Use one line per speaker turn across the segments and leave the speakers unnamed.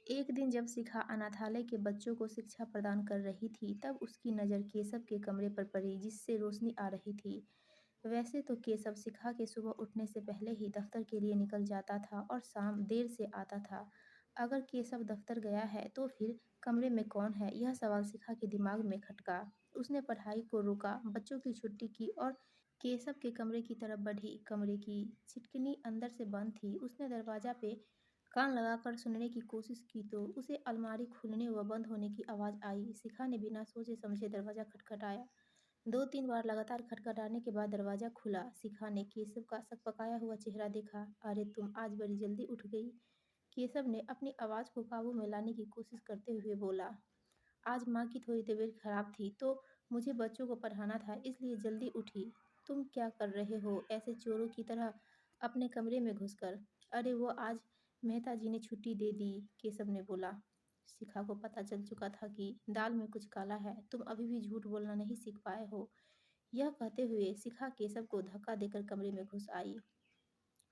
एक दिन जब शिखा अनाथालय के बच्चों को शिक्षा प्रदान कर रही थी, तब उसकी नज़र केशव के कमरे पर पड़ी, जिससे रोशनी आ रही थी। वैसे तो केशव शिखा के सुबह उठने से पहले ही दफ्तर के लिए निकल जाता था और शाम देर से आता था। अगर केशव दफ्तर गया है तो फिर कमरे में कौन है, यह सवाल शिखा के दिमाग में खटका। उसने पढ़ाई को रोका, बच्चों की छुट्टी की और केशव के कमरे की तरफ बढ़ी। कमरे की छिटकनी अंदर से बंद थी। उसने दरवाजा पे कान लगाकर सुनने की कोशिश की तो उसे अलमारी खुलने व बंद होने की आवाज़ आई। शिखा ने बिना सोचे समझे दरवाज़ा खटखटाया। 2-3 बार लगातार खटखटाने के बाद दरवाज़ा खुला। शिखा ने केशव का सकपकाया हुआ चेहरा देखा। "अरे तुम आज बड़ी जल्दी उठ गई।" केशव ने अपनी आवाज़ को काबू में लाने की कोशिश करते हुए बोला। "आज माँ की थोड़ी तबीयत खराब थी तो मुझे बच्चों को पढ़ाना था, इसलिए जल्दी उठी। तुम क्या कर रहे हो ऐसे चोरों की तरह अपने कमरे में घुसकर?" "अरे वो आज मेहता जी ने छुट्टी दे दी," केशव ने बोला। शिखा को पता चल चुका था कि दाल में कुछ काला है। "तुम अभी भी झूठ बोलना नहीं सीख पाए हो।" यह कहते हुए शिखा केशव को धक्का देकर कमरे में घुस आई।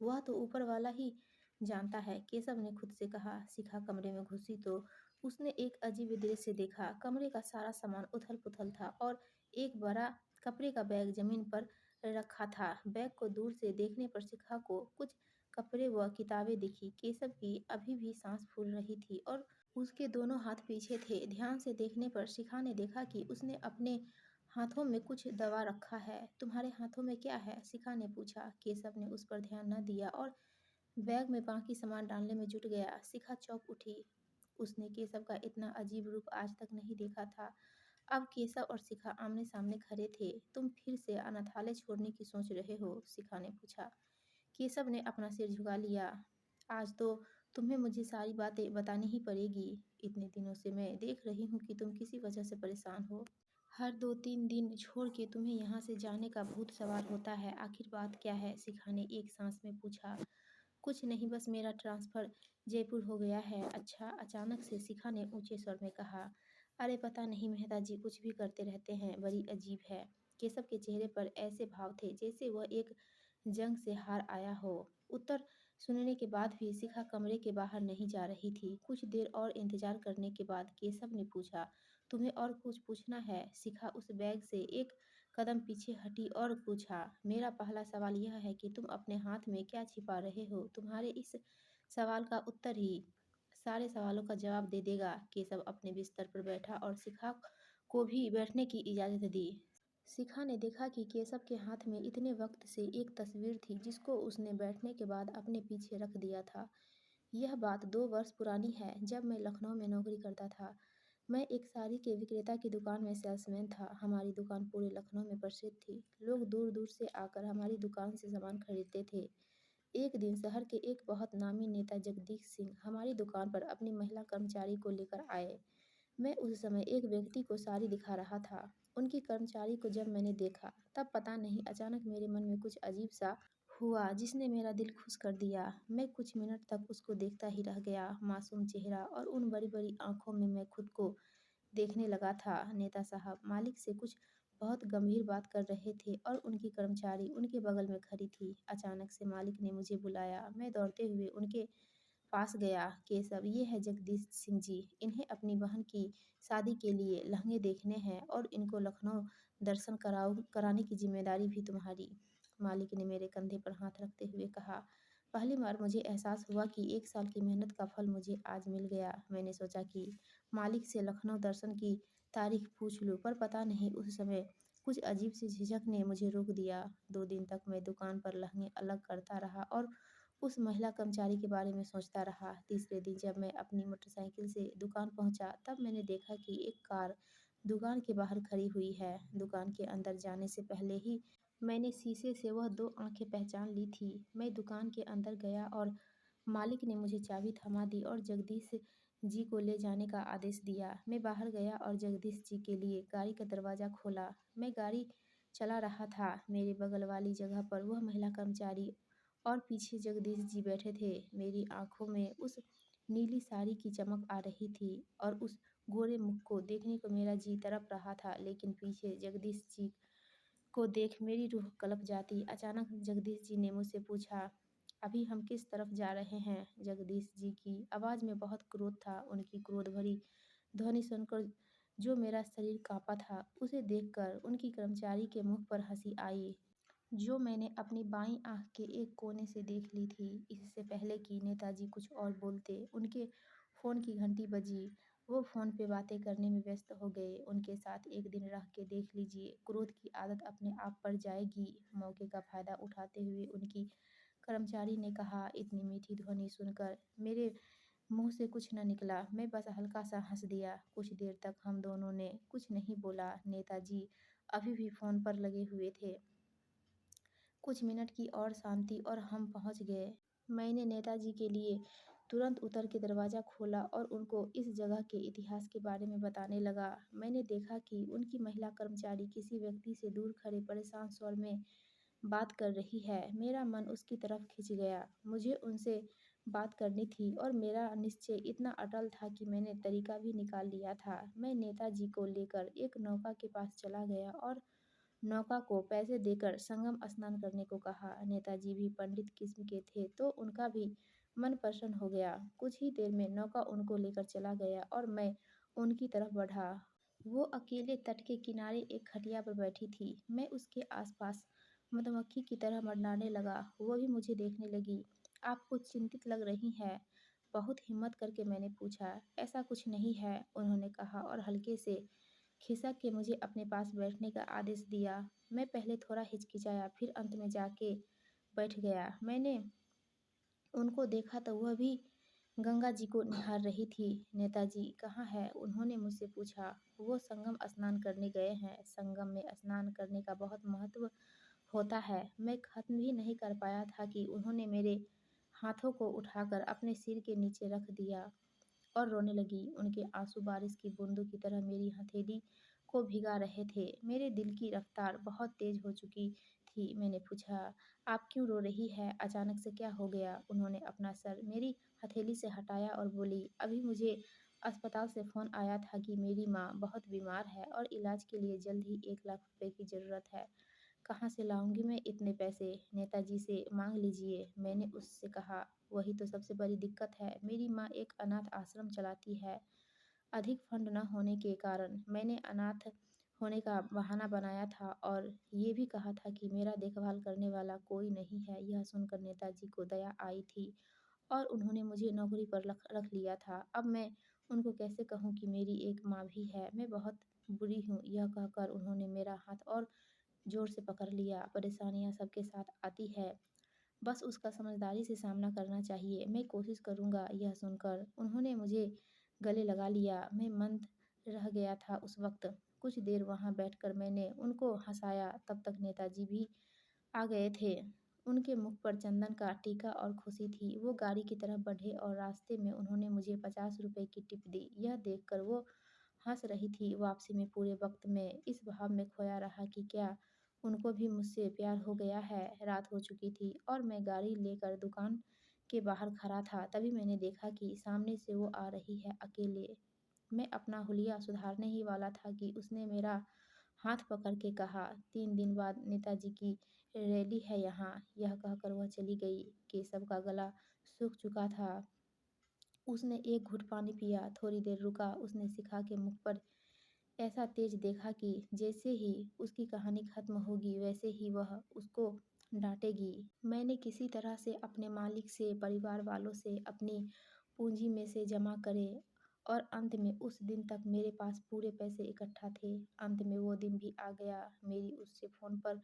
"वह तो ऊपर वाला ही जानता है," केशव ने खुद से कहा। शिखा कमरे में घुसी तो उसने एक अजीब दृश्य देखा। कमरे का सारा सामान उथल-पुथल था और एक बड़ा कपड़े का बैग ज़मीन पर रखा था। बैग को दूर से देखने पर शिखा को कुछ कपड़े व किताबें दिखीं। केशव की अभी भी सांस फूल रही थी और उसके दोनों हाथ पीछे थे। ध्यान से देखने पर शिखा ने देखा कि उसने अपने हाथों में कुछ दबा रखा है। "तुम्हारे हाथों में क्या है?" शिखा ने पूछा। केशव ने उस पर ध्यान न दिया और बैग में बाकी सामान डालने में जुट गया। शिखा चौंक उठी। उसने केशव का इतना अजीब रूप आज तक नहीं देखा था। अब केशव और शिखा आमने-सामने खड़े थे। "तुम फिर से अनाथालय छोड़ने की सोच रहे हो?" शिखा ने पूछा। केशव ने अपना सिर झुका लिया। "आज तो तुम्हें मुझे सारी बातें बतानी ही पड़ेगी। इतने दिनों से मैं देख रही हूँ कि तुम किसी वजह से परेशान हो। हर 2-3 दिन छोड़ के तुम्हें यहाँ से जाने का भूत सवार होता है। आखिर बात क्या है?" शिखा ने एक सांस में पूछा। "कुछ नहीं, बस मेरा ट्रांसफ़र जयपुर हो गया है।" "अच्छा?" अचानक से शिखा ने ऊँचे स्वर में कहा। "अरे पता नहीं, मेहता जी कुछ भी करते रहते हैं, बड़ी अजीब है।" केशव के चेहरे पर ऐसे भाव थे जैसे वह एक जंग से हार आया हो। उत्तर सुनने के बाद भी शिखा कमरे के बाहर नहीं जा रही थी। कुछ देर और इंतज़ार करने के बाद केशव ने पूछा, "तुम्हें और कुछ पूछना है?" शिखा उस बैग से एक कदम पीछे हटी और पूछा, "मेरा पहला सवाल यह है कि तुम अपने हाथ में क्या छिपा रहे हो? तुम्हारे इस सवाल का उत्तर ही सारे सवालों का जवाब दे देगा।" केशव अपने बिस्तर पर बैठा और शिखा को भी बैठने की इजाज़त दी। शिखा ने देखा कि केशव के हाथ में इतने वक्त से एक तस्वीर थी जिसको उसने बैठने के बाद अपने पीछे रख दिया था। "यह बात 2 वर्ष पुरानी है, जब मैं लखनऊ में नौकरी करता था। मैं एक साड़ी के विक्रेता की दुकान में सेल्समैन था। हमारी दुकान पूरे लखनऊ में प्रसिद्ध थी। लोग दूर-दूर से आकर हमारी दुकान से सामान खरीदते थे। एक दिन शहर के एक बहुत नामी नेता जगदीश सिंह हमारी दुकान पर अपनी महिला कर्मचारी को लेकर आए। मैं उस समय एक व्यक्ति को साड़ी दिखा रहा था। उनकी कर्मचारी को जब मैंने देखा, तब पता नहीं अचानक मेरे मन में कुछ अजीब-सा हुआ जिसने मेरा दिल खुश कर दिया। मैं कुछ मिनट तक उसको देखता ही रह गया। मासूम चेहरा और उन बड़ी-बड़ी आँखों में मैं खुद को देखने लगा था। नेता साहब मालिक से कुछ बहुत गंभीर बात कर रहे थे और उनकी कर्मचारी उनके बगल में खड़ी थी। अचानक से मालिक ने मुझे बुलाया। मैं दौड़ते हुए उनके पास गया। "केशव, ये है जगदीश सिंह जी। इन्हें अपनी बहन की शादी के लिए लहंगे देखने हैं और इनको लखनऊ दर्शन कराने की ज़िम्मेदारी भी तुम्हारी।" मालिक ने मेरे कंधे पर हाथ रखते हुए कहा। पहली बार मुझे एहसास हुआ कि 1 साल की मेहनत का फल मुझे आज मिल गया। मैंने सोचा कि मालिक से लखनऊ दर्शन की तारीख पूछ लूँ, पर पता नहीं उस समय कुछ अजीब-सी झिझक ने मुझे रोक दिया। 2 दिन तक मैं दुकान पर लहंगे अलग करता रहा और उस महिला कर्मचारी के बारे में सोचता रहा। तीसरे दिन जब मैं अपनी मोटरसाइकिल से दुकान पहुँचा, तब मैंने देखा कि एक कार दुकान के बाहर खड़ी हुई है। दुकान के अंदर जाने से पहले ही मैंने शीशे से वह 2 आँखें पहचान ली थी। मैं दुकान के अंदर गया और मालिक ने मुझे चाबी थमा दी और जगदीश जी को ले जाने का आदेश दिया। मैं बाहर गया और जगदीश जी के लिए गाड़ी का दरवाज़ा खोला। मैं गाड़ी चला रहा था। मेरे बगल वाली जगह पर वह महिला कर्मचारी और पीछे जगदीश जी बैठे थे। मेरी आँखों में उस नीली साड़ी की चमक आ रही थी और उस गोरे मुख को देखने को मेरा जी तड़प रहा था, लेकिन पीछे जगदीश जी को देख मेरी रूह कलप जाती। अचानक जगदीश जी ने मुझसे पूछा, अभी हम किस तरफ जा रहे हैं? जगदीश जी की आवाज़ में बहुत क्रोध था। उनकी क्रोध भरी ध्वनि सुनकर जो मेरा शरीर काँपा था, उसे देखकर उनकी कर्मचारी के मुख पर हँसी आई, जो मैंने अपनी बाईं आँख के एक कोने से देख ली थी। इससे पहले कि नेताजी कुछ और बोलते, उनके फ़ोन की घंटी बजी। वो फ़ोन पे बातें करने में व्यस्त हो गए। उनके साथ एक दिन रह के देख लीजिए, क्रोध की आदत अपने आप पड़ जाएगी। मौके का फ़ायदा उठाते हुए उनकी कर्मचारी ने कहा। इतनी मीठी ध्वनि सुनकर मेरे मुँह से कुछ न निकला। मैं बस हल्का-सा हँस दिया। कुछ देर तक हम दोनों ने कुछ नहीं बोला। नेताजी अभी भी फ़ोन पर लगे हुए थे। कुछ मिनट की और शांति और हम पहुंच गए। मैंने नेताजी के लिए तुरंत उतर के दरवाज़ा खोला और उनको इस जगह के इतिहास के बारे में बताने लगा। मैंने देखा कि उनकी महिला कर्मचारी किसी व्यक्ति से दूर खड़े परेशान स्वर में बात कर रही है। मेरा मन उसकी तरफ खिंच गया। मुझे उनसे बात करनी थी और मेरा निश्चय इतना अटल था कि मैंने तरीका भी निकाल लिया था। मैं नेताजी को लेकर एक नौका के पास चला गया और नौका को पैसे देकर संगम स्नान करने को कहा। नेताजी भी पंडित किस्म के थे तो उनका भी मन प्रसन्न हो गया। कुछ ही देर में नौका उनको लेकर चला गया और मैं उनकी तरफ बढ़ा। वो अकेले तट के किनारे एक खटिया पर बैठी थी। मैं उसके आसपास मधुमक्खी की तरह मंडराने लगा। वो भी मुझे देखने लगी। आप कुछ चिंतित लग रही हैं। बहुत हिम्मत करके मैंने पूछा। ऐसा कुछ नहीं है, उन्होंने कहा और हल्के से खिसक के मुझे अपने पास बैठने का आदेश दिया। मैं पहले थोड़ा हिचकिचाया, फिर अंत में जाके बैठ गया। मैंने उनको देखा तो वह भी गंगा जी को निहार रही थी। नेताजी कहाँ है? उन्होंने मुझसे पूछा। वो संगम स्नान करने गए हैं। संगम में स्नान करने का बहुत महत्व होता है। मैं खत्म भी नहीं कर पाया था कि उन्होंने मेरे हाथों को उठाकर अपने सिर के नीचे रख दिया और रोने लगी। उनके आंसू बारिश की बूंदों की तरह मेरी हथेली को भिगा रहे थे। मेरे दिल की रफ्तार बहुत तेज हो चुकी थी। मैंने पूछा, आप क्यों रो रही है? अचानक से क्या हो गया? उन्होंने अपना सर मेरी हथेली से हटाया और बोली, अभी मुझे अस्पताल से फ़ोन आया था कि मेरी माँ बहुत बीमार है और इलाज के लिए जल्द ही 1 लाख रुपए की ज़रूरत है। कहाँ से लाऊंगी मैं इतने पैसे? नेताजी से मांग लीजिए, मैंने उससे कहा। वही तो सबसे बड़ी दिक्कत है। मेरी माँ एक अनाथ आश्रम चलाती है। अधिक फंड न होने के कारण मैंने अनाथ होने का बहाना बनाया था और ये भी कहा था कि मेरा देखभाल करने वाला कोई नहीं है। यह सुनकर नेताजी को दया आई थी और उन्होंने मुझे नौकरी पर रख रख लिया था। अब मैं उनको कैसे कहूँ कि मेरी एक माँ भी है? मैं बहुत बुरी हूँ। यह कहकर उन्होंने मेरा हाथ और ज़ोर से पकड़ लिया। परेशानियाँ सबके साथ आती है, बस उसका समझदारी से सामना करना चाहिए। मैं कोशिश करूँगा। यह सुनकर उन्होंने मुझे गले लगा लिया। मैं मंद रह गया था उस वक़्त। कुछ देर वहाँ बैठकर मैंने उनको हँसाया। तब तक नेताजी भी आ गए थे। उनके मुख पर चंदन का टीका और खुशी थी। वो गाड़ी की तरफ बढ़े और रास्ते में उन्होंने मुझे 50 रुपए की टिप दी। यह देखकर वो हँस रही थी। वापसी में पूरे वक़्त मैं इस भाव में खोया रहा कि क्या उनको भी मुझसे प्यार हो गया है। रात हो चुकी थी और मैं गाड़ी लेकर दुकान के बाहर खड़ा था। तभी मैंने देखा कि सामने से वो आ रही है अकेले। मैं अपना हुलिया सुधारने ही वाला था कि उसने मेरा हाथ पकड़ के कहा, 3 दिन बाद नेताजी की रैली है यहाँ। यह कहकर वह चली गई। केशव का गला सूख चुका था। उसने एक घूँट पानी पिया। थोड़ी देर रुका। उसने शिखा के मुख पर ऐसा तेज देखा कि जैसे ही उसकी कहानी खत्म होगी वैसे ही वह उसको डांटेगी। मैंने किसी तरह से अपने मालिक से, परिवार वालों से, अपनी पूंजी में से जमा करे और अंत में उस दिन तक मेरे पास पूरे पैसे इकट्ठा थे। अंत में वो दिन भी आ गया। मेरी उससे फ़ोन पर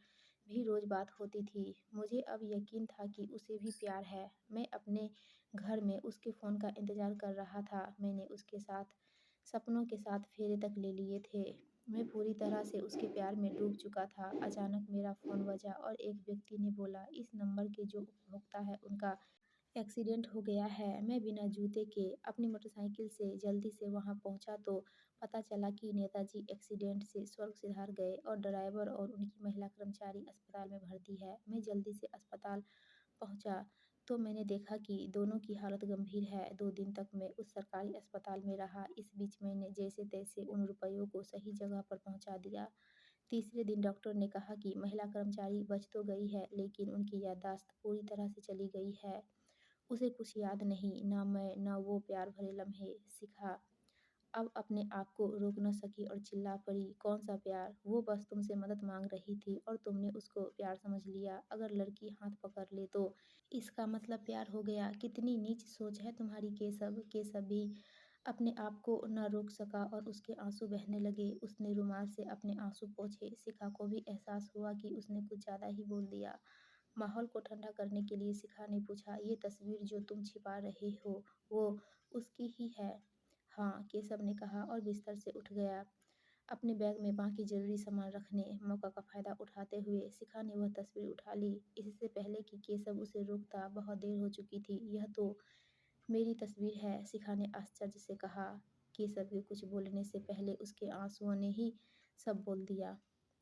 भी रोज़ बात होती थी। मुझे अब यकीन था कि उसे भी प्यार है। मैं अपने घर में उसके फ़ोन का इंतज़ार कर रहा था। मैंने उसके साथ सपनों के साथ फेरे तक ले लिए थे। मैं पूरी तरह से उसके प्यार में डूब चुका था। अचानक मेरा फ़ोन बजा और एक व्यक्ति ने बोला, इस नंबर के जो उपभोक्ता है उनका एक्सीडेंट हो गया है। मैं बिना जूते के अपनी मोटरसाइकिल से जल्दी से वहां पहुंचा तो पता चला कि नेताजी एक्सीडेंट से स्वर्ग सिधार गए और ड्राइवर और उनकी महिला कर्मचारी अस्पताल में भर्ती है। मैं जल्दी से अस्पताल पहुंचा तो मैंने देखा कि दोनों की हालत गंभीर है। 2 दिन तक मैं उस सरकारी अस्पताल में रहा। इस बीच मैंने जैसे तैसे उन रुपयों को सही जगह पर पहुंचा दिया तीसरे दिन डॉक्टर ने कहा कि महिला कर्मचारी बच तो गई है, लेकिन उनकी याददाश्त पूरी तरह से चली गई है। उसे कुछ याद नहीं, ना मैं, ना वो प्यार भरे लम्हे। शिखा अब अपने आप को रोक न सकी और चिल्ला पड़ी, कौन सा प्यार? वो बस तुमसे मदद मांग रही थी और तुमने उसको प्यार समझ लिया। अगर लड़की हाथ पकड़ ले तो इसका मतलब प्यार हो गया। कितनी नीच सोच है तुम्हारी केशव। केशव भी अपने आप को न रोक सका और उसके आंसू बहने लगे। उसने रुमाल से अपने आंसू पोंछे। शिखा को भी एहसास हुआ कि उसने कुछ ज्यादा ही बोल दिया। माहौल को ठंडा करने के लिए शिखा ने पूछा, ये तस्वीर जो तुम छिपा रहे हो, वो उसकी ही है? हाँ, केशव ने कहा और बिस्तर से उठ गया, अपने बैग में बाकी ज़रूरी सामान रखने। मौका का फ़ायदा उठाते हुए शिखा ने वह तस्वीर उठा ली। इससे पहले कि केशव उसे रोकता, बहुत देर हो चुकी थी। यह तो मेरी तस्वीर है, शिखा ने आश्चर्य से कहा। केशव के कुछ बोलने से पहले उसके आंसुओं ने ही सब बोल दिया।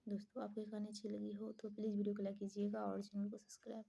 दोस्तों, आपको ये कहानी अच्छी लगी हो तो प्लीज़ वीडियो को लाइक कीजिएगा और चैनल को सब्सक्राइब